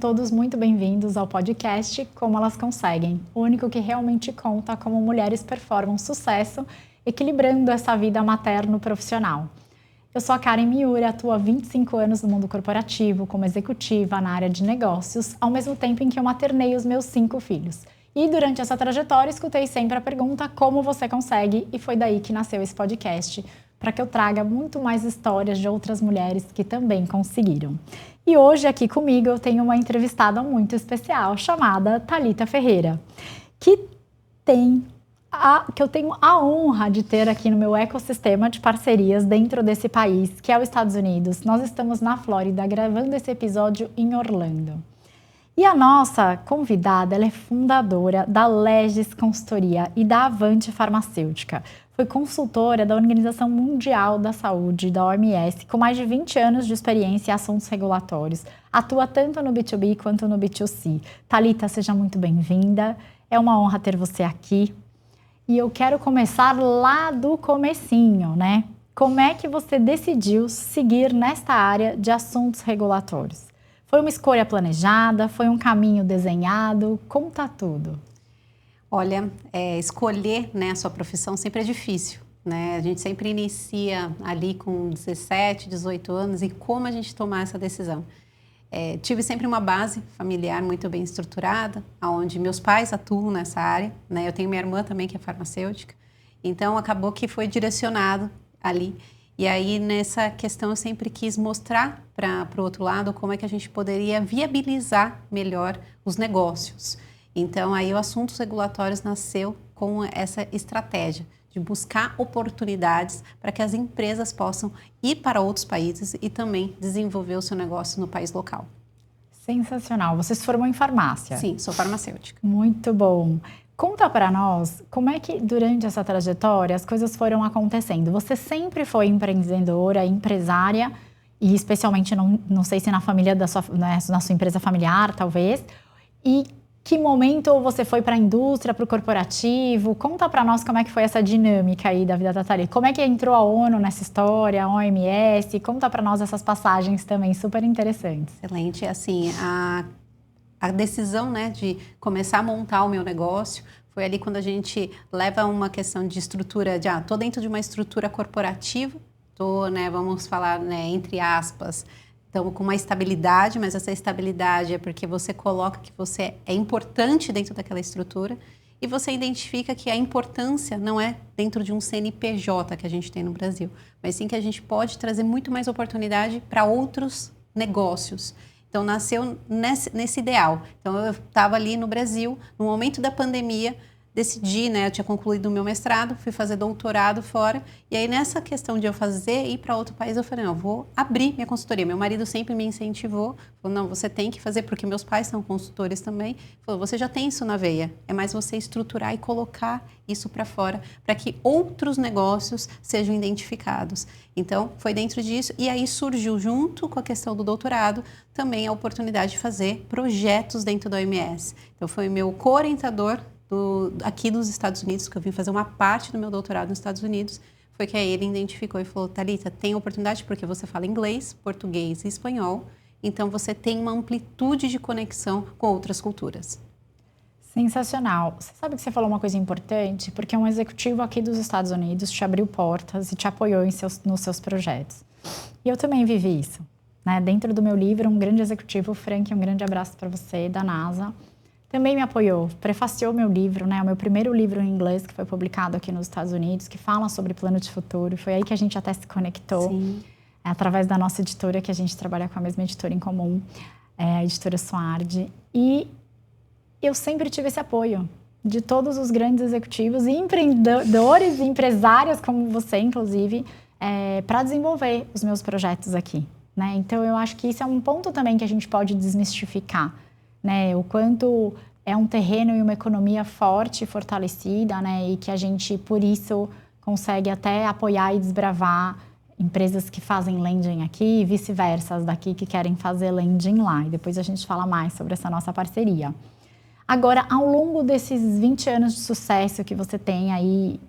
todos muito bem-vindos ao podcast Como Elas Conseguem, o único que realmente conta como mulheres performam sucesso, equilibrando essa vida materno-profissional. Eu sou a Karen Miura, atuo há 25 anos no mundo corporativo, como executiva na área de negócios, ao mesmo tempo em que eu maternei os meus 5 filhos. E durante essa trajetória, escutei sempre a pergunta como você consegue, e foi daí que nasceu esse podcast, para que eu traga muito mais histórias de outras mulheres que também conseguiram. E hoje aqui comigo eu tenho uma entrevistada muito especial, chamada Thalita Ferreira, que eu tenho a honra de ter aqui no meu ecossistema de parcerias dentro desse país, que é os Estados Unidos. Nós estamos na Flórida, gravando esse episódio em Orlando. E a nossa convidada, ela é fundadora da Legis Consultoria e da Avante Farmacêutica. Foi consultora da Organização Mundial da Saúde, da OMS, com mais de 20 anos de experiência em assuntos regulatórios. Atua tanto no B2B quanto no B2C. Thalita, seja muito bem-vinda. É uma honra ter você aqui. E eu quero começar lá do comecinho, né? Como é que você decidiu seguir nesta área de assuntos regulatórios? Foi uma escolha planejada? Foi um caminho desenhado? Conta tudo. Olha, escolher, né, a sua profissão sempre é difícil, né? A gente sempre inicia ali com 17, 18 anos e como a gente tomar essa decisão. Tive sempre uma base familiar muito bem estruturada, onde meus pais atuam nessa área, né? Eu tenho minha irmã também que é farmacêutica, então acabou que foi direcionado ali. E aí nessa questão eu sempre quis mostrar para o outro lado como é que a gente poderia viabilizar melhor os negócios. Então aí o Assuntos Regulatórios nasceu com essa estratégia de buscar oportunidades para que as empresas possam ir para outros países e também desenvolver o seu negócio no país local. Sensacional. Você se formou em farmácia? Sim, sou farmacêutica. Muito bom. Conta para nós como é que durante essa trajetória as coisas foram acontecendo. Você sempre foi empreendedora, empresária, e especialmente, não sei se na família da sua, né, na sua empresa familiar, talvez. E que momento você foi para a indústria, para o corporativo? Conta para nós como é que foi essa dinâmica aí da vida da Thalita. Como é que entrou a ONU nessa história, a OMS? Conta para nós essas passagens também super interessantes. Excelente. Assim, a decisão, né, de começar a montar o meu negócio foi ali quando a gente leva uma questão de estrutura, tô dentro de uma estrutura corporativa, né, vamos falar, né, entre aspas, estamos com uma estabilidade, mas essa estabilidade é porque você coloca que você é importante dentro daquela estrutura e você identifica que a importância não é dentro de um CNPJ que a gente tem no Brasil, mas sim que a gente pode trazer muito mais oportunidade para outros negócios. Então, nasceu nesse ideal. Então, eu estava ali no Brasil, no momento da pandemia, decidi, né, eu tinha concluído o meu mestrado, fui fazer doutorado fora, e aí nessa questão de eu ir para outro país, eu falei, não, eu vou abrir minha consultoria. Meu marido sempre me incentivou, falou, não, você tem que fazer, porque meus pais são consultores também, falou, você já tem isso na veia, é mais você estruturar e colocar isso para fora, para que outros negócios sejam identificados. Então, foi dentro disso, e aí surgiu, junto com a questão do doutorado, também a oportunidade de fazer projetos dentro da OMS. Então, foi meu co-orientador aqui dos Estados Unidos, que eu vim fazer uma parte do meu doutorado nos Estados Unidos, foi que aí ele identificou e falou, Thalita, tem oportunidade porque você fala inglês, português e espanhol, então você tem uma amplitude de conexão com outras culturas. Sensacional. Você sabe que você falou uma coisa importante, porque um executivo aqui dos Estados Unidos te abriu portas e te apoiou nos seus projetos. E eu também vivi isso, né? Dentro do meu livro, um grande executivo, Frank, um grande abraço para você, da NASA, também me apoiou, prefaciou meu livro, né? O meu primeiro livro em inglês, que foi publicado aqui nos Estados Unidos, que fala sobre plano de futuro. Foi aí que a gente até se conectou. Sim. Através da nossa editora, que a gente trabalha com a mesma editora em comum, a editora Suardi. E eu sempre tive esse apoio de todos os grandes executivos e empreendedores e empresários, como você, inclusive, para desenvolver os meus projetos aqui, né? Então, eu acho que isso é um ponto também que a gente pode desmistificar, né, o quanto é um terreno e uma economia forte e fortalecida, né, e que a gente, por isso, consegue até apoiar e desbravar empresas que fazem lending aqui e vice-versa, as daqui que querem fazer lending lá. E depois a gente fala mais sobre essa nossa parceria. Agora, ao longo desses 20 anos de sucesso que você tem aí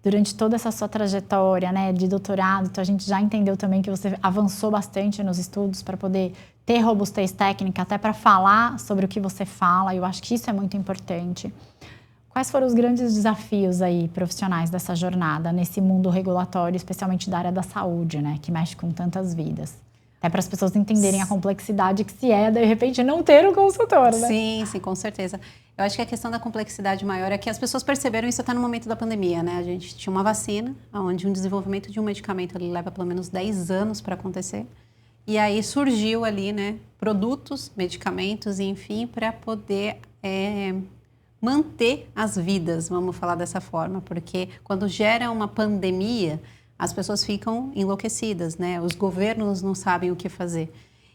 durante toda essa sua trajetória, né, de doutorado, então a gente já entendeu também que você avançou bastante nos estudos para poder ter robustez técnica, até para falar sobre o que você fala, eu acho que isso é muito importante. Quais foram os grandes desafios aí profissionais dessa jornada, nesse mundo regulatório, especialmente da área da saúde, né, que mexe com tantas vidas? É para as pessoas entenderem a complexidade que se é, de repente, não ter um consultor, né? Sim, com certeza. Eu acho que a questão da complexidade maior é que as pessoas perceberam isso até no momento da pandemia, né? A gente tinha uma vacina, onde um desenvolvimento de um medicamento ele leva pelo menos 10 anos para acontecer. E aí surgiu ali, né, produtos, medicamentos, enfim, para poder manter as vidas, vamos falar dessa forma. Porque quando gera uma pandemia, as pessoas ficam enlouquecidas, né? Os governos não sabem o que fazer.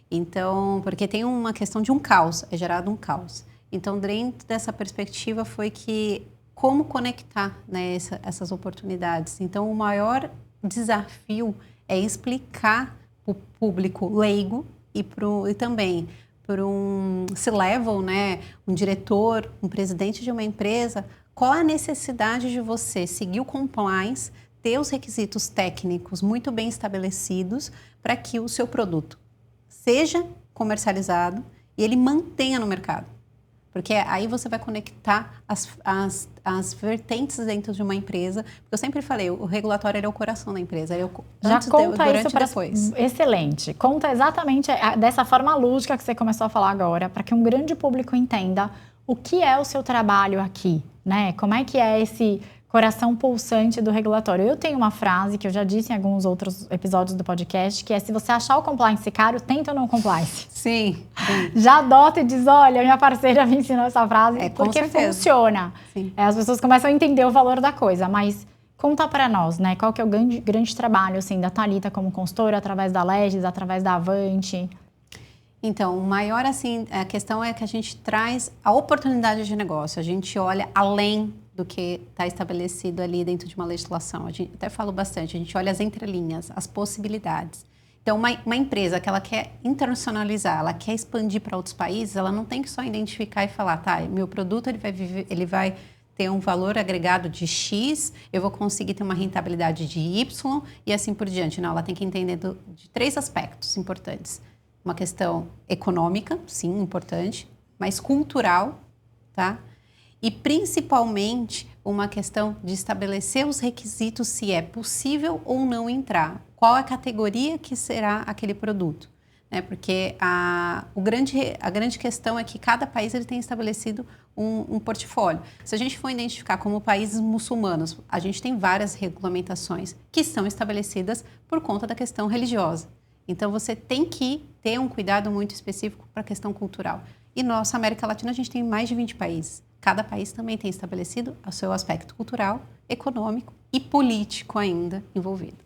Então, porque tem uma questão de um caos, é gerado um caos. Então, dentro dessa perspectiva foi que como conectar, né, essas oportunidades. Então, o maior desafio é explicar para o público leigo e também para um C-level, né, um diretor, um presidente de uma empresa, qual a necessidade de você seguir o compliance, ter os requisitos técnicos muito bem estabelecidos para que o seu produto seja comercializado e ele mantenha no mercado. Porque aí você vai conectar as vertentes dentro de uma empresa. Porque eu sempre falei, o regulatório é o coração da empresa. Já conta isso para depois. Excelente. Conta exatamente dessa forma lúdica que você começou a falar agora, para que um grande público entenda o que é o seu trabalho aqui, né? Como é que é esse coração pulsante do regulatório. Eu tenho uma frase que eu já disse em alguns outros episódios do podcast, que é: se você achar o compliance caro, tenta não compliance. Sim. Já adota e diz: olha, minha parceira me ensinou essa frase, porque certeza. Funciona. As pessoas começam a entender o valor da coisa, mas conta para nós, né? Qual que é o grande trabalho, assim, da Thalita como consultora, através da Legis, através da Avante? Então, o maior, assim, a questão é que a gente traz a oportunidade de negócio. A gente olha além do que está estabelecido ali dentro de uma legislação. A gente até falo bastante, a gente olha as entrelinhas, as possibilidades. Então, uma empresa que ela quer internacionalizar, ela quer expandir para outros países, ela não tem que só identificar e falar, tá, meu produto ele vai ter um valor agregado de X, eu vou conseguir ter uma rentabilidade de Y e assim por diante. Não, ela tem que entender de 3 aspectos importantes. Uma questão econômica, sim, importante, mas cultural, tá? E principalmente uma questão de estabelecer os requisitos se é possível ou não entrar. Qual a categoria que será aquele produto? Né? Porque a grande questão é que cada país ele tem estabelecido um portfólio. Se a gente for identificar como países muçulmanos, a gente tem várias regulamentações que são estabelecidas por conta da questão religiosa. Então, você tem que ter um cuidado muito específico para a questão cultural. E nossa América Latina, a gente tem mais de 20 países. Cada país também tem estabelecido o seu aspecto cultural, econômico e político ainda envolvido.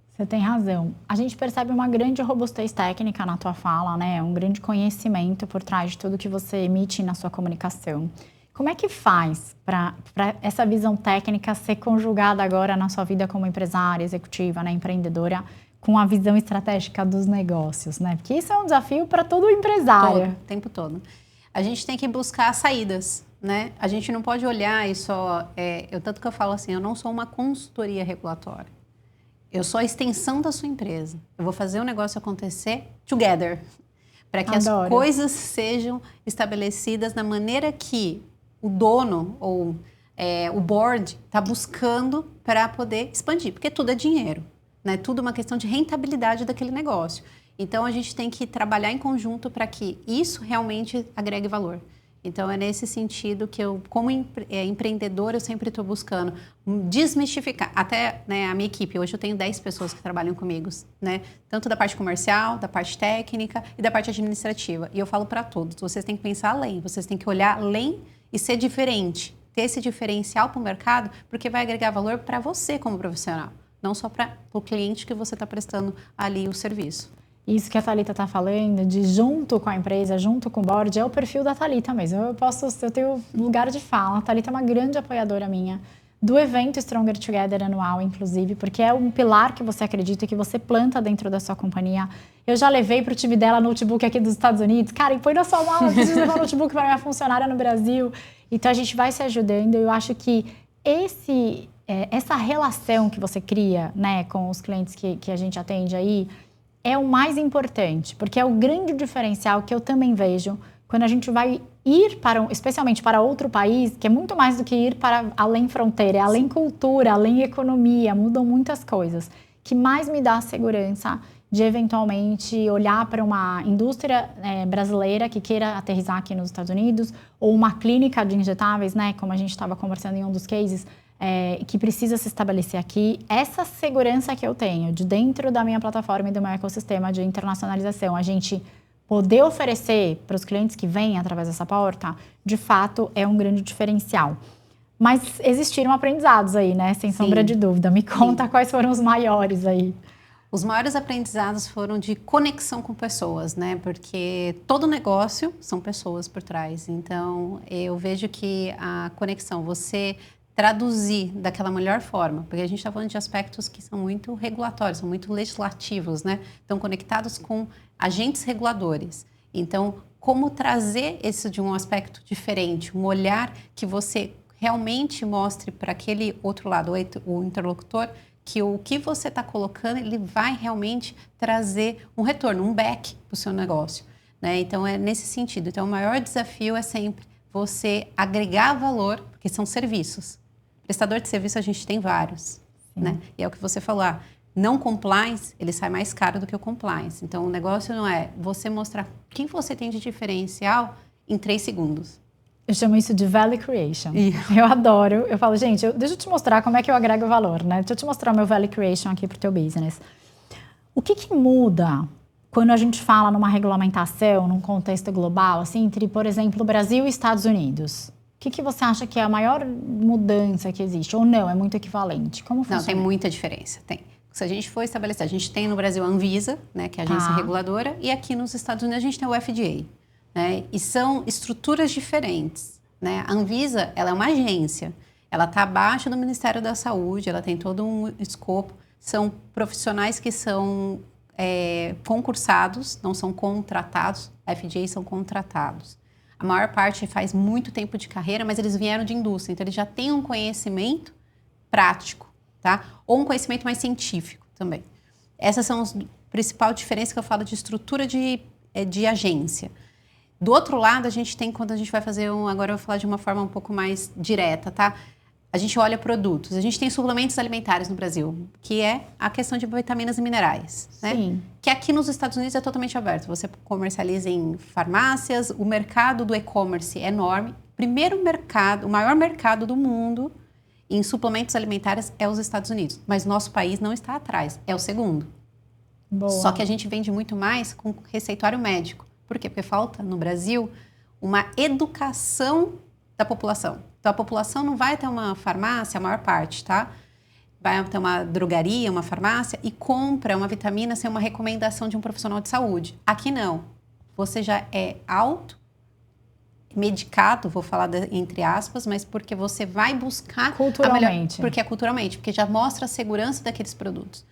Você tem razão. A gente percebe uma grande robustez técnica na tua fala, né? Um grande conhecimento por trás de tudo que você emite na sua comunicação. Como é que faz para essa visão técnica ser conjugada agora na sua vida como empresária, executiva, né, empreendedora, com a visão estratégica dos negócios, né? Porque isso é um desafio para todo empresário. O tempo todo. A gente tem que buscar saídas, né? A gente não pode olhar e só... tanto que eu falo assim, eu não sou uma consultoria regulatória. Eu sou a extensão da sua empresa. Eu vou fazer o negócio acontecer together. Para que as coisas sejam estabelecidas da maneira que o dono ou o board está buscando para poder expandir. Porque tudo é dinheiro, né? Tudo é uma questão de rentabilidade daquele negócio. Então, a gente tem que trabalhar em conjunto para que isso realmente agregue valor. Então, é nesse sentido que eu, como empreendedora, eu sempre estou buscando desmistificar. Até, né, a minha equipe, hoje eu tenho 10 pessoas que trabalham comigo, né? Tanto da parte comercial, da parte técnica e da parte administrativa. E eu falo para todos, vocês têm que pensar além, vocês têm que olhar além e ser diferente. Ter esse diferencial para o mercado, porque vai agregar valor para você como profissional. Não só para o cliente que você está prestando ali o serviço. Isso que a Thalita está falando, de junto com a empresa, junto com o board, é o perfil da Thalita mesmo. Eu tenho lugar de fala. A Thalita é uma grande apoiadora minha do evento Stronger Together anual, inclusive, porque é um pilar que você acredita, que você planta dentro da sua companhia. Eu já levei para o time dela notebook aqui dos Estados Unidos. Cara, e põe na sua mala, preciso levar notebook para minha funcionária no Brasil. Então, a gente vai se ajudando. Eu acho que essa relação que você cria, né, com os clientes que a gente atende aí, é o mais importante, porque é o grande diferencial que eu também vejo quando a gente vai ir especialmente para outro país, que é muito mais do que ir para além fronteira, é além cultura, além economia, mudam muitas coisas. Que mais me dá segurança de eventualmente olhar para uma indústria brasileira que queira aterrissar aqui nos Estados Unidos, ou uma clínica de injetáveis, né, como a gente estava conversando em um dos cases, que precisa se estabelecer aqui. Essa segurança que eu tenho de dentro da minha plataforma e do meu ecossistema de internacionalização, a gente poder oferecer para os clientes que vêm através dessa porta, de fato, é um grande diferencial. Mas existiram aprendizados aí, né? Sem sombra de dúvida. Me conta quais foram os maiores aí. Os maiores aprendizados foram de conexão com pessoas, né? Porque todo negócio são pessoas por trás. Então, eu vejo que a conexão, você traduzir daquela melhor forma, porque a gente está falando de aspectos que são muito regulatórios, são muito legislativos, né? Estão conectados com agentes reguladores. Então, como trazer isso de um aspecto diferente, um olhar que você realmente mostre para aquele outro lado, o interlocutor, que o que você está colocando, ele vai realmente trazer um retorno, um back para o seu negócio, né? Então, é nesse sentido. Então, o maior desafio é sempre você agregar valor, porque são serviços. Prestador de serviço, a gente tem vários, né? E é o que você falou, não compliance, ele sai mais caro do que o compliance. Então, o negócio não é você mostrar quem você tem de diferencial em 3 segundos. Eu chamo isso de value creation. Eu adoro. Eu falo, gente, deixa eu te mostrar como é que eu agrego valor, né? Deixa eu te mostrar o meu value creation aqui pro teu business. O que muda quando a gente fala numa regulamentação, num contexto global, assim, entre, por exemplo, Brasil e Estados Unidos? O que você acha que é a maior mudança que existe? Ou não, é muito equivalente? Como funciona? Não, tem muita diferença, tem. Se a gente for estabelecer, a gente tem no Brasil a Anvisa, né, que é a agência reguladora, e aqui nos Estados Unidos a gente tem o FDA, né, e são estruturas diferentes, né? A Anvisa, ela é uma agência, ela está abaixo do Ministério da Saúde, ela tem todo um escopo, são profissionais que são concursados, não são contratados, a FDA são contratados. A maior parte faz muito tempo de carreira, mas eles vieram de indústria, então eles já têm um conhecimento prático, tá? Ou um conhecimento mais científico também. Essas são as principais diferenças que eu falo de estrutura de agência. Do outro lado, a gente tem, quando a gente vai fazer agora eu vou falar de uma forma um pouco mais direta, tá? A gente olha produtos. A gente tem suplementos alimentares no Brasil, que é a questão de vitaminas e minerais, né? Sim. Que aqui nos Estados Unidos é totalmente aberto. Você comercializa em farmácias, o mercado do e-commerce é enorme. Primeiro mercado, o maior mercado do mundo em suplementos alimentares é os Estados Unidos. Mas nosso país não está atrás, é o segundo. Boa. Só que a gente vende muito mais com receituário médico. Por quê? Porque falta no Brasil uma educação da população. Então, a população não vai ter uma farmácia, a maior parte, tá? Vai ter uma drogaria, uma farmácia e compra uma vitamina sem uma recomendação de um profissional de saúde. Aqui não. Você já é auto-medicado, vou falar entre aspas, mas porque você vai buscar... Culturalmente. Porque é culturalmente, porque já mostra a segurança daqueles produtos.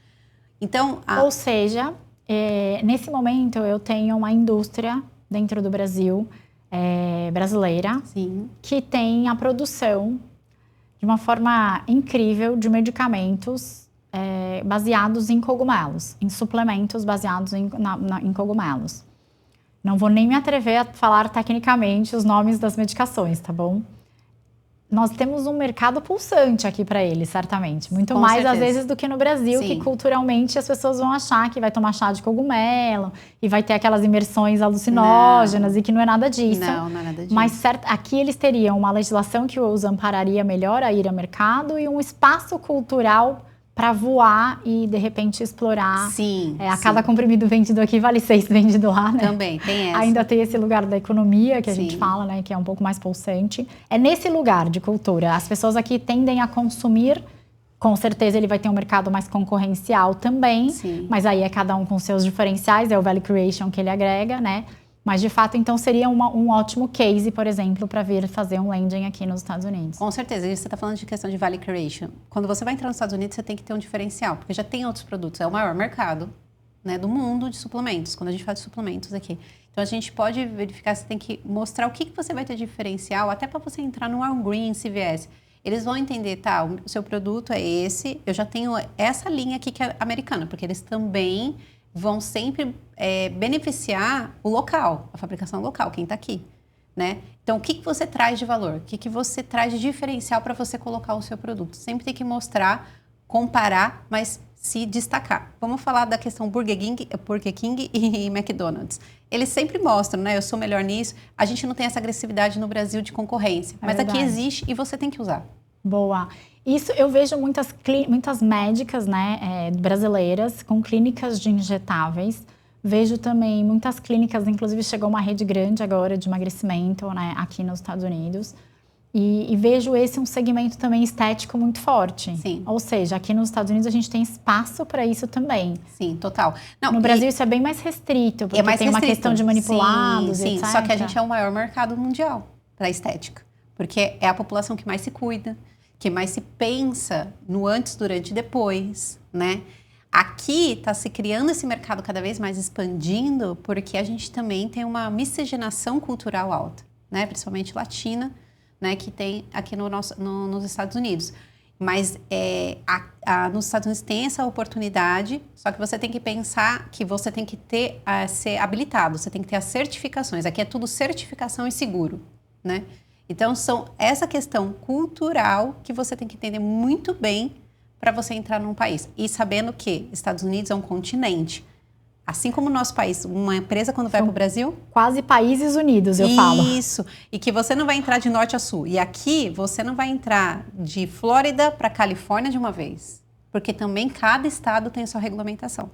Então... Ou seja, nesse momento eu tenho uma indústria dentro do Brasil... brasileira, Sim, que tem a produção de uma forma incrível de medicamentos baseados em cogumelos, em suplementos baseados em cogumelos. Não vou nem me atrever a falar tecnicamente os nomes das medicações, tá bom? Nós temos um mercado pulsante aqui para eles, certamente. Muito com mais, certeza. às vezes, do que no Brasil, Sim. que culturalmente as pessoas vão achar que vai tomar chá de cogumelo e vai ter aquelas imersões alucinógenas e que não é nada disso. Não é nada disso. Mas aqui eles teriam uma legislação que os ampararia melhor a ir ao mercado e um espaço cultural para voar e, de repente, explorar. Sim, a cada comprimido vendido aqui vale 6 vendido lá, né? Também, tem essa. Ainda tem esse lugar da economia que a Sim. gente fala, né? Que é um pouco mais pulsante. É nesse lugar de cultura. As pessoas aqui tendem a consumir. Com certeza ele vai ter um mercado mais concorrencial também. Sim. Mas aí é cada um com seus diferenciais. É o value creation que ele agrega, né? Mas, de fato, então, seria um ótimo case, por exemplo, para vir fazer um landing aqui nos Estados Unidos. Com certeza. E você está falando de questão de value creation. Quando você vai entrar nos Estados Unidos, você tem que ter um diferencial, porque já tem outros produtos. É o maior mercado, né, do mundo de suplementos, quando a gente fala de suplementos aqui. Então, a gente pode verificar, você tem que mostrar o que você vai ter diferencial, até para você entrar no Walgreens, CVS. eles vão entender, tá, o seu produto é esse, eu já tenho essa linha aqui que é americana, porque eles também vão sempre beneficiar o local, a fabricação local, quem está aqui, né? Então, o que você traz de valor? O que você traz de diferencial para você colocar o seu produto? Sempre tem que mostrar, comparar, mas se destacar. Vamos falar da questão Burger King e McDonald's. Eles sempre mostram, né? Eu sou melhor nisso. A gente não tem essa agressividade no Brasil de concorrência. Mas aqui existe e você tem que usar. Boa. Isso eu vejo muitas médicas, né, brasileiras com clínicas de injetáveis. Vejo também muitas clínicas, inclusive chegou uma rede grande agora de emagrecimento, né, aqui nos Estados Unidos. E vejo esse um segmento também estético muito forte. Sim. Ou seja, aqui nos Estados Unidos a gente tem espaço para isso também. Sim, total. Não, no Brasil isso é bem mais restrito, porque tem uma questão de manipulados, sim, etc. Só que a gente é o maior mercado mundial para estética. Porque é a população que mais se cuida, que mais se pensa no antes, durante e depois, né? Aqui está se criando esse mercado cada vez mais expandindo, porque a gente também tem uma miscigenação cultural alta, né? Principalmente latina, né, que tem aqui nos Estados Unidos. Mas nos Estados Unidos tem essa oportunidade, só que você tem que pensar que você tem que ser habilitado, você tem que ter as certificações. Aqui é tudo certificação e seguro, né? Então, são essa questão cultural que você tem que entender muito bem para você entrar num país. E sabendo que Estados Unidos é um continente. Assim como o nosso país, uma empresa quando vai para o Brasil... Quase países unidos, eu falo. Isso, e que você não vai entrar de norte a sul. E aqui, você não vai entrar de Flórida para Califórnia de uma vez. Porque também cada estado tem a sua regulamentação.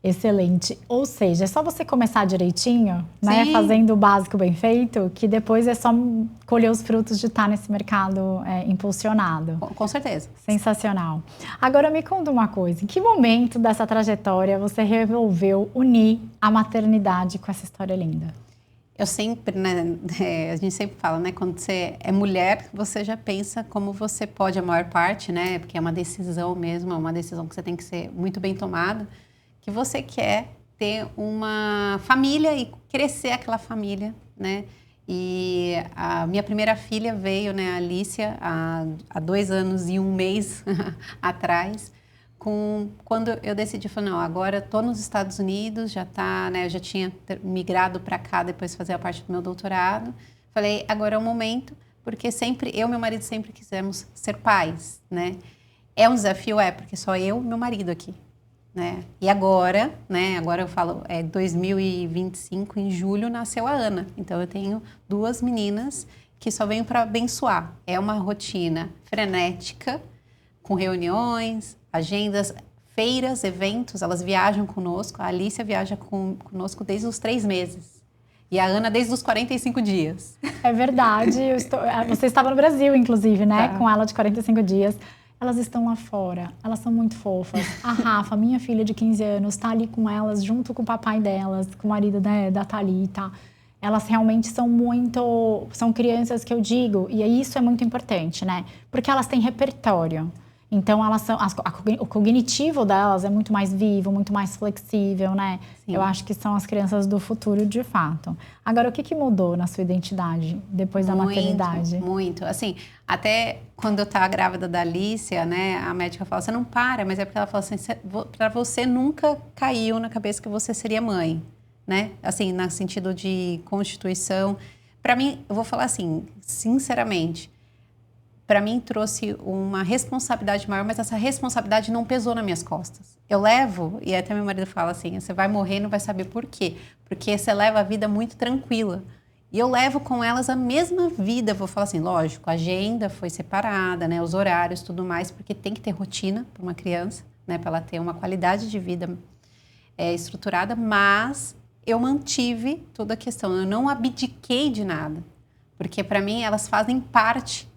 Excelente. Ou seja, é só você começar direitinho, né? Sim. Fazendo o básico bem feito, que depois é só colher os frutos de estar nesse mercado impulsionado. Com certeza. Sensacional. Agora me conta uma coisa, em que momento dessa trajetória você resolveu unir a maternidade com essa história linda? Eu sempre, né, a gente sempre fala, né, quando você é mulher, você já pensa como você pode, a maior parte, né, porque é uma decisão mesmo, é uma decisão que você tem que ser muito bem tomada, que você quer ter uma família e crescer aquela família, né? E a minha primeira filha veio, né, a Alicia, há 2 anos e 1 mês atrás, quando eu decidi, falei, não, agora estou nos Estados Unidos, já tá, né, eu já tinha migrado para cá depois de fazer a parte do meu doutorado. Falei, agora é o momento, porque sempre, eu e meu marido sempre quisemos ser pais, né? É um desafio, porque só eu e meu marido aqui. Né? E agora, né? Agora eu falo, 2025, em julho, nasceu a Ana. Então, eu tenho 2 meninas que só venho para abençoar. É uma rotina frenética, com reuniões, agendas, feiras, eventos. Elas viajam conosco. A Alicia viaja conosco desde os 3 meses. E a Ana desde os 45 dias. É verdade. Você estava no Brasil, inclusive, né? Tá. Com ela de 45 dias. Elas estão lá fora, elas são muito fofas. A Rafa, minha filha de 15 anos, tá ali com elas, junto com o papai delas, com o marido da Thalita. Elas realmente são crianças que eu digo, e isso é muito importante, né? Porque elas têm repertório. Então, o cognitivo delas é muito mais vivo, muito mais flexível, né? Sim. Eu acho que são as crianças do futuro, de fato. Agora, o que mudou na sua identidade depois da maternidade? Muito. Assim, até quando eu estava grávida da Alicia, né? A médica falou, você não para, mas é porque ela falou assim, para você nunca caiu na cabeça que você seria mãe, né? Assim, no sentido de constituição. Para mim, eu vou falar assim, sinceramente, para mim trouxe uma responsabilidade maior, mas essa responsabilidade não pesou nas minhas costas. Eu levo, e até meu marido fala assim, você vai morrer e não vai saber por quê. Porque você leva a vida muito tranquila. E eu levo com elas a mesma vida. Vou falar assim, lógico, a agenda foi separada, né, os horários, tudo mais, porque tem que ter rotina para uma criança, né, para ela ter uma qualidade de vida estruturada, mas eu mantive toda a questão, eu não abdiquei de nada. Porque para mim elas fazem parte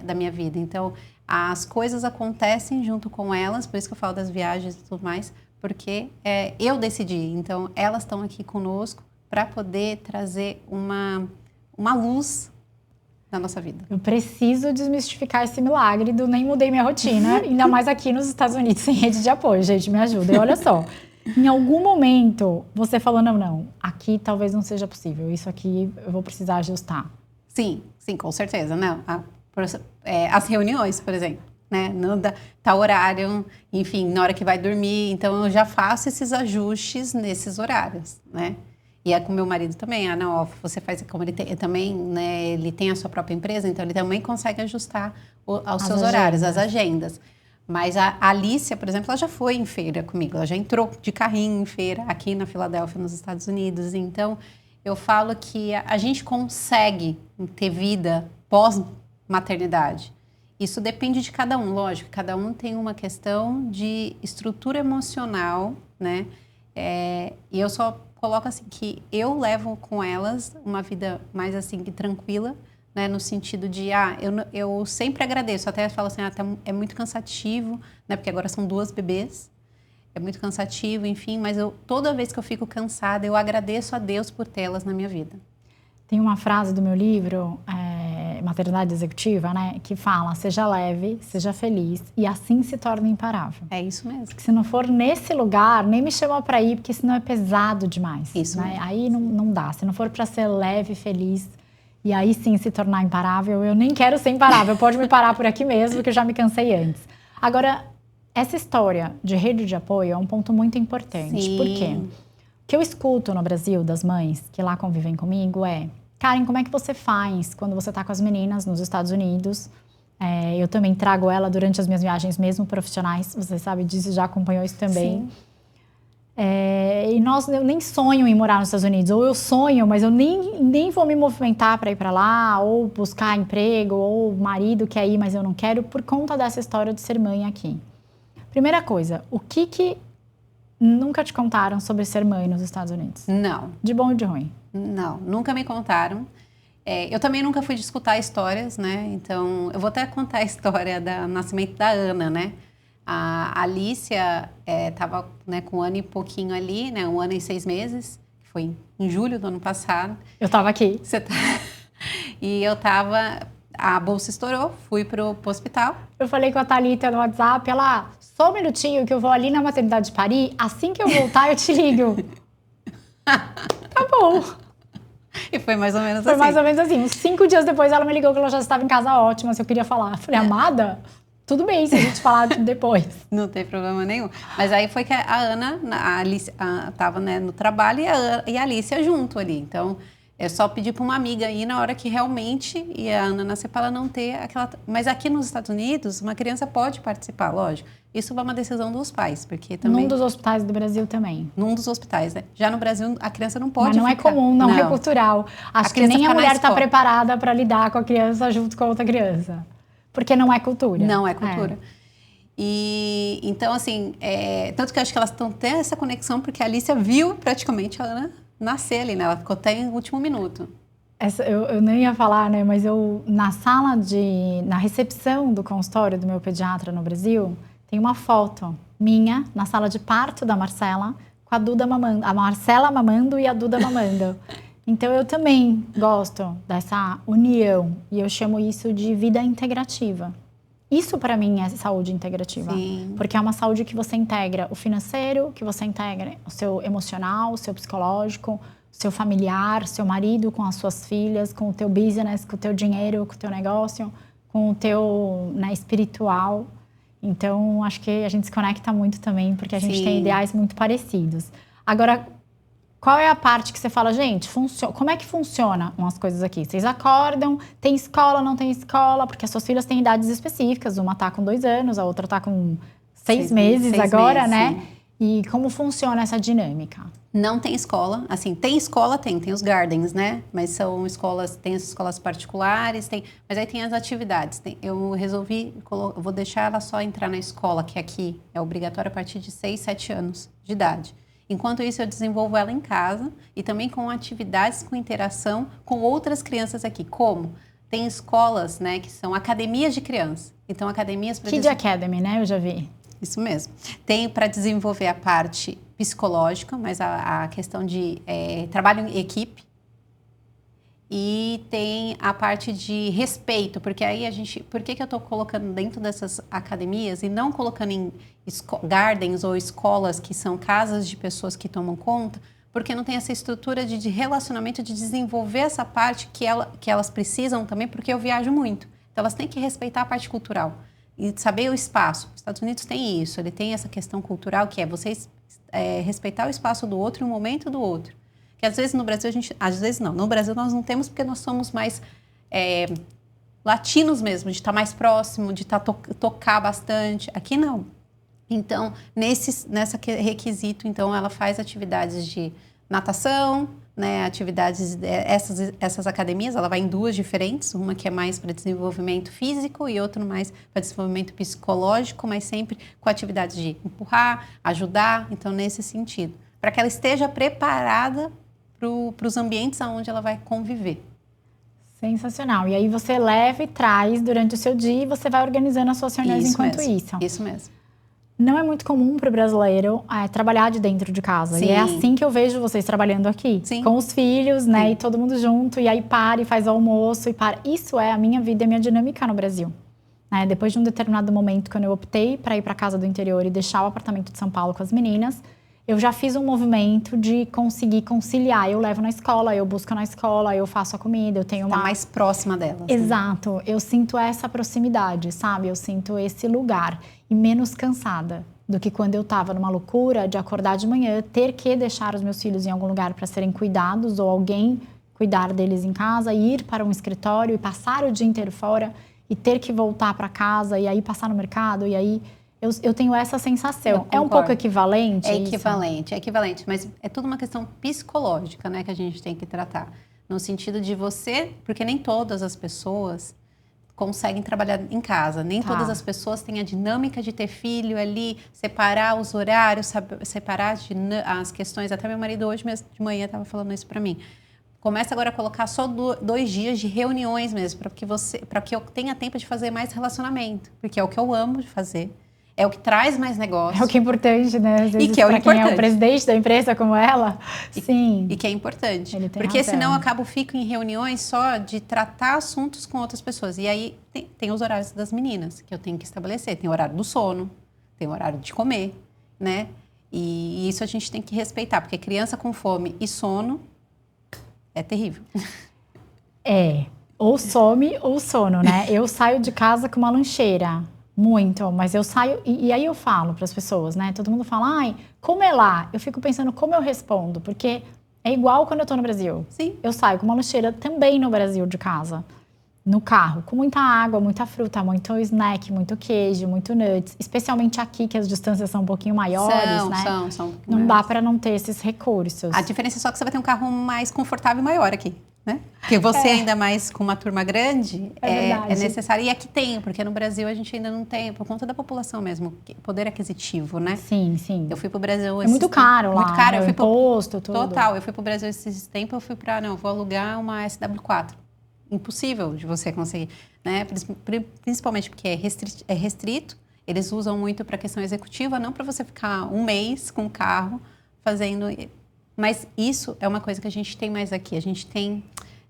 da minha vida. Então, as coisas acontecem junto com elas, por isso que eu falo das viagens e tudo mais, porque eu decidi. Então, elas estão aqui conosco para poder trazer uma luz na nossa vida. Eu preciso desmistificar esse milagre do nem mudei minha rotina, ainda mais aqui nos Estados Unidos, sem rede de apoio, gente, me ajuda. E olha só, em algum momento você falou, não, aqui talvez não seja possível, isso aqui eu vou precisar ajustar. Sim, com certeza, não. as reuniões, por exemplo, né? Não dá, tá horário, enfim, na hora que vai dormir. Então, eu já faço esses ajustes nesses horários, né? E é com meu marido também. Ah, não, ó, você faz como ele tem, também, né? Ele tem a sua própria empresa, então ele também consegue ajustar aos seus horários, as agendas. Mas a Alicia, por exemplo, ela já foi em feira comigo. Ela já entrou de carrinho em feira aqui na Filadélfia, nos Estados Unidos. Então, eu falo que a gente consegue ter vida pós-maternidade. Isso depende de cada um, lógico. Cada um tem uma questão de estrutura emocional, né? E eu só coloco assim que eu levo com elas uma vida mais assim tranquila, né? No sentido de, eu sempre agradeço. Até falo assim, é muito cansativo, né? Porque agora são 2 bebês. É muito cansativo, enfim. Mas toda vez que eu fico cansada, eu agradeço a Deus por tê-las na minha vida. Tem uma frase do meu livro, Maternidade Executiva, né? Que fala, seja leve, seja feliz e assim se torna imparável. É isso mesmo. Porque se não for nesse lugar, nem me chama para ir, porque senão é pesado demais. Isso né? mesmo. Aí não dá. Se não for para ser leve, feliz e aí sim se tornar imparável, eu nem quero ser imparável. Pode me parar por aqui mesmo, que eu já me cansei antes. Agora, essa história de rede de apoio é um ponto muito importante. Sim. Por quê? O que eu escuto no Brasil das mães que lá convivem comigo é: Karen, como é que você faz quando você está com as meninas nos Estados Unidos? Eu também trago ela durante as minhas viagens, mesmo profissionais. Você sabe disso, já acompanhou isso também. Eu nem sonho em morar nos Estados Unidos. Ou eu sonho, mas eu nem vou me movimentar para ir para lá, ou buscar emprego, ou o marido quer ir, mas eu não quero, por conta dessa história de ser mãe aqui. Primeira coisa, o que nunca te contaram sobre ser mãe nos Estados Unidos? Não. De bom e de ruim? Não, nunca me contaram. Eu também nunca fui de escutar histórias, né? Então, eu vou até contar a história do nascimento da Ana, né? A Alicia estava com 1 ano e pouquinho ali, né? 1 ano e 6 meses. Foi em julho do ano passado. Eu estava aqui. E eu estava... A bolsa estourou, fui pro hospital. Eu falei com a Thalita no WhatsApp, ela... Só um minutinho que eu vou ali na maternidade de Paris. Assim que eu voltar, eu te ligo. Tá bom. E foi mais ou menos assim. Foi mais ou menos assim. Uns 5 dias depois, ela me ligou que ela já estava em casa ótima, se eu queria falar. Eu falei, amada, tudo bem se a gente falar depois. Não tem problema nenhum. Mas aí foi que a Ana, a Alice, estava no trabalho e a Alicia junto ali. Então, é só pedir para uma amiga ir na hora que realmente e a Ana nascer para ela não ter aquela... Mas aqui nos Estados Unidos, uma criança pode participar, lógico. Isso é uma decisão dos pais, porque também... Num dos hospitais do Brasil também. Num dos hospitais, né? Já no Brasil, a criança não pode Mas não ficar. é comum, não é cultural. Acho que nem a mulher está preparada para lidar com a criança junto com a outra criança. Porque não é cultura. Não é cultura. E, então, assim, tanto que eu acho que elas estão tendo essa conexão, porque a Alicia viu praticamente a Ana nascer ali, né? Ela ficou até em último minuto. Eu nem ia falar, né? Mas na recepção do consultório do meu pediatra no Brasil... Tem uma foto minha na sala de parto da Marcela, com a Duda mamando, a Marcela mamando e a Duda mamando. Então, eu também gosto dessa união e eu chamo isso de vida integrativa. Isso, para mim, é saúde integrativa. Sim. Porque é uma saúde que você integra o financeiro, que você integra o seu emocional, o seu psicológico, o seu familiar, seu marido com as suas filhas, com o teu business, com o teu dinheiro, com o teu negócio, com o teu espiritual. Então, acho que a gente se conecta muito também, porque a gente tem ideais muito parecidos. Agora, qual é a parte que você fala, gente, como é que funciona umas coisas aqui? Vocês acordam, tem escola, não tem escola? Porque as suas filhas têm idades específicas. Uma tá com 2 anos, a outra tá com 6 meses agora, né? Sim. E como funciona essa dinâmica? Não tem escola. Assim, tem escola, tem os gardens, né? Mas são escolas, tem as escolas particulares, mas aí tem as atividades. Eu resolvi, eu vou deixar ela só entrar na escola, que aqui é obrigatório a partir de 6, 7 anos de idade. Enquanto isso, eu desenvolvo ela em casa e também com atividades com interação com outras crianças aqui. Como? Tem escolas, né, que são academias de criança. Então, academias... Kid Academy, né? Eu já vi. Isso mesmo. Tem para desenvolver a parte psicológica, mas a questão de trabalho em equipe. E tem a parte de respeito, porque aí por que eu estou colocando dentro dessas academias e não colocando em gardens ou escolas que são casas de pessoas que tomam conta? Porque não tem essa estrutura de relacionamento, de desenvolver essa parte que elas precisam também, porque eu viajo muito. Então, elas têm que respeitar a parte cultural e saber o espaço. Os Estados Unidos tem isso, ele tem essa questão cultural que é vocês respeitar o espaço do outro e o momento do outro. Que às vezes no Brasil às vezes não, no Brasil nós não temos porque nós somos mais latinos mesmo, de estar mais próximo, de tocar bastante. Aqui não. Então, nessa requisito, então, ela faz atividades de natação, né, atividades, essas academias, ela vai em duas diferentes, uma que é mais para desenvolvimento físico e outra mais para desenvolvimento psicológico, mas sempre com atividades de empurrar, ajudar, então nesse sentido, para que ela esteja preparada para os ambientes onde ela vai conviver. Sensacional. E aí você leva e traz durante o seu dia e você vai organizando as suas reuniões enquanto isso. Isso mesmo. Não é muito comum para o brasileiro trabalhar de dentro de casa. Sim. E é assim que eu vejo vocês trabalhando aqui. Sim. Com os filhos, né? Sim. E todo mundo junto. E aí para e faz o almoço e para. Isso é a minha vida e a minha dinâmica no Brasil. Né? Depois de um determinado momento, quando eu optei para ir para a casa do interior e deixar o apartamento de São Paulo com as meninas, eu já fiz um movimento de conseguir conciliar. Eu levo na escola, eu busco na escola, eu faço a comida, eu tenho uma... Tá mais próxima delas. Exato. Né? Eu sinto essa proximidade, sabe? Eu sinto esse lugar. E menos cansada do que quando eu estava numa loucura de acordar de manhã, ter que deixar os meus filhos em algum lugar para serem cuidados ou alguém cuidar deles em casa, ir para um escritório e passar o dia inteiro fora e ter que voltar para casa e aí passar no mercado e aí... Eu tenho essa sensação. É um pouco equivalente? É equivalente, mas é tudo uma questão psicológica, né, que a gente tem que tratar. No sentido de porque nem todas as pessoas conseguem trabalhar em casa, nem todas as pessoas têm a dinâmica de ter filho ali, separar os horários, separar as questões. Até meu marido hoje mesmo de manhã estava falando isso para mim. Começa agora a colocar só 2 dias de reuniões mesmo, para que eu tenha tempo de fazer mais relacionamento, porque é o que eu amo de fazer. É o que traz mais negócio. É o que é importante, né? Às vezes, e que é o importante. Quem é o presidente da empresa como ela, sim. E que é importante. Porque razão. Senão eu fico em reuniões só de tratar assuntos com outras pessoas. E aí tem os horários das meninas que eu tenho que estabelecer. Tem o horário do sono, tem o horário de comer, né? E isso a gente tem que respeitar, porque criança com fome e sono é terrível. Ou some ou sono, né? Eu saio de casa com uma lancheira. Muito, mas eu saio e aí eu falo para as pessoas, né? Todo mundo fala, ai, como é lá? Eu fico pensando como eu respondo, porque é igual quando eu tô no Brasil. Sim. Eu saio com uma lancheira também no Brasil de casa, no carro, com muita água, muita fruta, muito snack, muito queijo, muito nuts. Especialmente aqui, que as distâncias são um pouquinho maiores, né? São não dá para não ter esses recursos. A diferença é só que você vai ter um carro mais confortável e maior aqui. Né? Porque você ainda mais com uma turma grande é necessário. E aqui tem, porque no Brasil a gente ainda não tem, por conta da população mesmo, poder aquisitivo, né? Sim. Eu fui pro Brasil... É muito caro lá, muito caro. Eu fui imposto, tudo. Total, eu fui pro Brasil esses tempos, eu fui vou alugar uma SW4. Impossível de você conseguir, né? Principalmente porque é restrito, eles usam muito para questão executiva, não para você ficar um mês com o carro fazendo... Mas isso é uma coisa que a gente tem mais aqui. A gente tem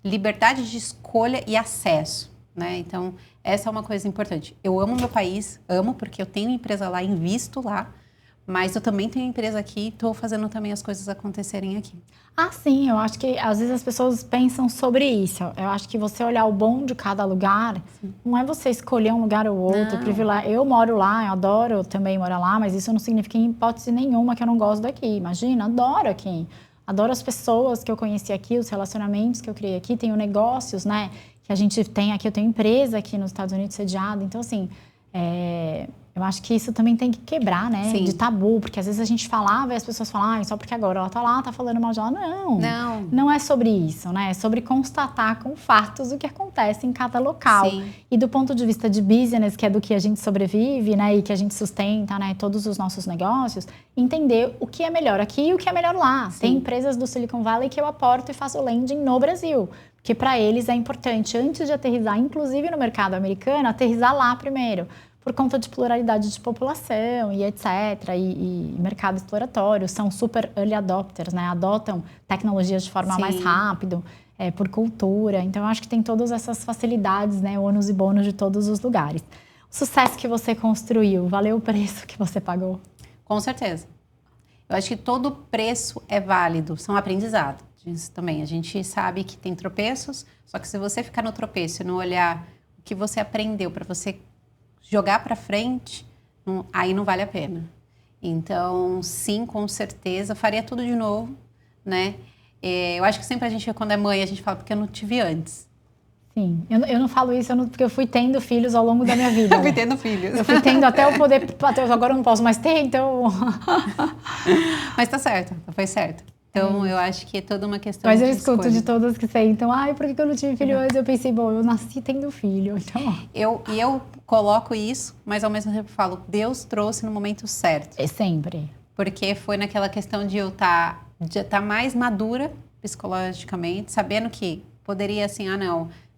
liberdade de escolha e acesso, né? Então, essa é uma coisa importante. Eu amo meu país, amo porque eu tenho empresa lá, invisto lá, mas eu também tenho empresa aqui e estou fazendo também as coisas acontecerem aqui. Sim, eu acho que às vezes as pessoas pensam sobre isso. Eu acho que você olhar o bom de cada lugar, não é você escolher um lugar ou outro, privilégio. Eu moro lá, eu adoro também morar lá, mas isso não significa em hipótese nenhuma que eu não gosto daqui. Imagina, adoro aqui. Adoro as pessoas que eu conheci aqui, os relacionamentos que eu criei aqui. Tenho negócios, né, que a gente tem aqui. Eu tenho empresa aqui nos Estados Unidos sediada. Então, assim, eu acho que isso também tem que quebrar, né? Sim. De tabu, porque às vezes a gente falava e as pessoas falam, só porque agora ela tá lá, tá falando mal de ela. Não é sobre isso, né? É sobre constatar com fatos o que acontece em cada local. Sim. E do ponto de vista de business, que é do que a gente sobrevive, né? E que a gente sustenta, né? Todos os nossos negócios, entender o que é melhor aqui e o que é melhor lá. Sim. Tem empresas do Silicon Valley que eu aporto e faço lending no Brasil. Porque para eles é importante, antes de aterrissar, inclusive no mercado americano, aterrissar lá primeiro. Por conta de pluralidade de população e etc. E mercado exploratório, são super early adopters, né? Adotam tecnologias de forma mais rápido, por cultura. Então, eu acho que tem todas essas facilidades, né? Ônus e bônus de todos os lugares. O sucesso que você construiu, valeu o preço que você pagou? Com certeza. Eu acho que todo preço é válido, são aprendizados também. A gente sabe que tem tropeços, só que se você ficar no tropeço e não olhar o que você aprendeu para você jogar para frente, aí não vale a pena. Então, sim, com certeza, faria tudo de novo, né? Eu acho que sempre a gente, quando é mãe, a gente fala, porque eu não tive antes. Sim, eu não falo isso porque eu fui tendo filhos ao longo da minha vida. Eu fui tendo filhos. Eu fui tendo até eu poder, agora eu não posso mais ter, então... Mas tá certo, foi certo. Então, eu acho que é toda uma questão Mas de eu escuto escolha. de todas que sentam, ai, por que eu não tive filho antes? Eu pensei, bom, eu nasci tendo filho, então... Eu coloco isso, mas ao mesmo tempo falo, Deus trouxe no momento certo. É sempre. Porque foi naquela questão de eu estar mais madura psicologicamente, sabendo que poderia assim,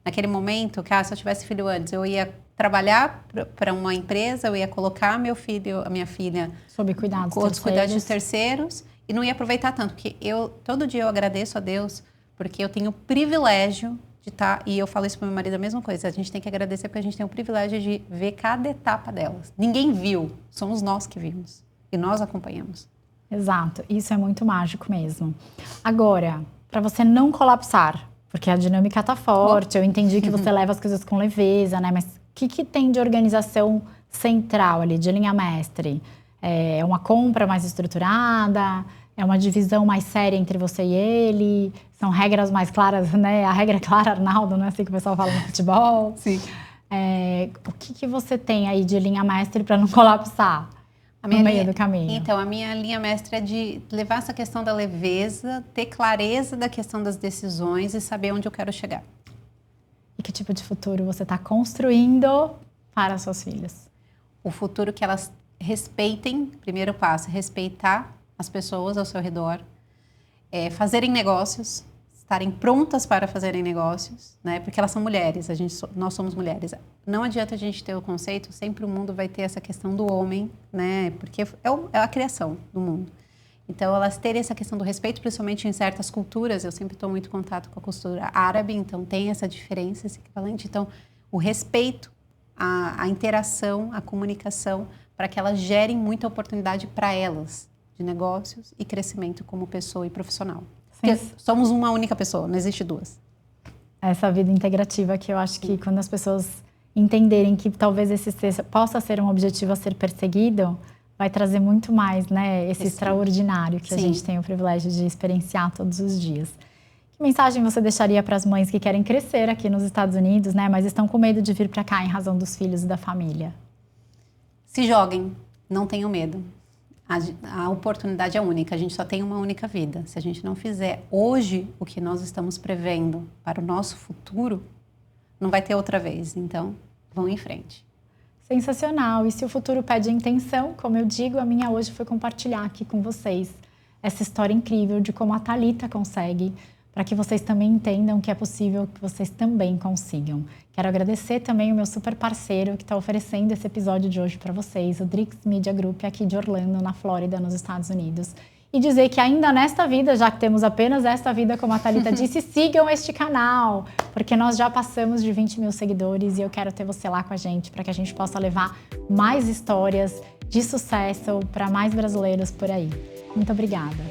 naquele momento, que se eu tivesse filho antes, eu ia trabalhar para uma empresa, eu ia colocar a minha filha sob cuidados de terceiros e não ia aproveitar tanto, porque todo dia eu agradeço a Deus, porque eu tenho o privilégio de estar, e eu falo isso para meu marido, a mesma coisa, a gente tem que agradecer porque a gente tem o privilégio de ver cada etapa delas. Ninguém viu, somos nós que vimos e nós acompanhamos. Exato, isso é muito mágico mesmo. Agora, para você não colapsar, porque a dinâmica tá forte, eu entendi que você leva as coisas com leveza, né? Mas o que tem de organização central ali, de linha mestre? É uma compra mais estruturada? É uma divisão mais séria entre você e ele? São regras mais claras, né? A regra é clara, Arnaldo, não é assim que o pessoal fala no futebol? Sim. O que você tem aí de linha mestre para não colapsar no meio do caminho? Então, a minha linha mestre é de levar essa questão da leveza, ter clareza da questão das decisões e saber onde eu quero chegar. E que tipo de futuro você está construindo para suas filhas? O futuro que elas respeitem, primeiro passo, respeitar as pessoas ao seu redor, fazerem negócios, estarem prontas para fazerem negócios, né? Porque elas são mulheres, nós somos mulheres. Não adianta a gente ter o conceito, sempre o mundo vai ter essa questão do homem, né? Porque é a criação do mundo. Então, elas terem essa questão do respeito, principalmente em certas culturas, eu sempre estou muito em contato com a cultura árabe, então tem essa diferença, esse equivalente. Então, o respeito, a interação, a comunicação, para que elas gerem muita oportunidade para elas, de negócios e crescimento como pessoa e profissional. Porque somos uma única pessoa, não existe duas. Essa vida integrativa que eu acho que quando as pessoas entenderem que talvez esse possa ser um objetivo a ser perseguido, vai trazer muito mais, né? Esse extraordinário que a gente tem o privilégio de experienciar todos os dias. Que mensagem você deixaria para as mães que querem crescer aqui nos Estados Unidos, né? Mas estão com medo de vir para cá em razão dos filhos e da família? Se joguem, não tenham medo. A oportunidade é única, a gente só tem uma única vida. Se a gente não fizer hoje o que nós estamos prevendo para o nosso futuro, não vai ter outra vez. Então, vão em frente. Sensacional. E se o futuro pede intenção, como eu digo, a minha hoje foi compartilhar aqui com vocês essa história incrível de como a Thalita consegue, para que vocês também entendam que é possível que vocês também consigam. Quero agradecer também o meu super parceiro que está oferecendo esse episódio de hoje para vocês, o Drix Media Group, aqui de Orlando, na Flórida, nos Estados Unidos. E dizer que ainda nesta vida, já que temos apenas esta vida, como a Thalita disse, sigam este canal, porque nós já passamos de 20 mil seguidores e eu quero ter você lá com a gente, para que a gente possa levar mais histórias de sucesso para mais brasileiros por aí. Muito obrigada.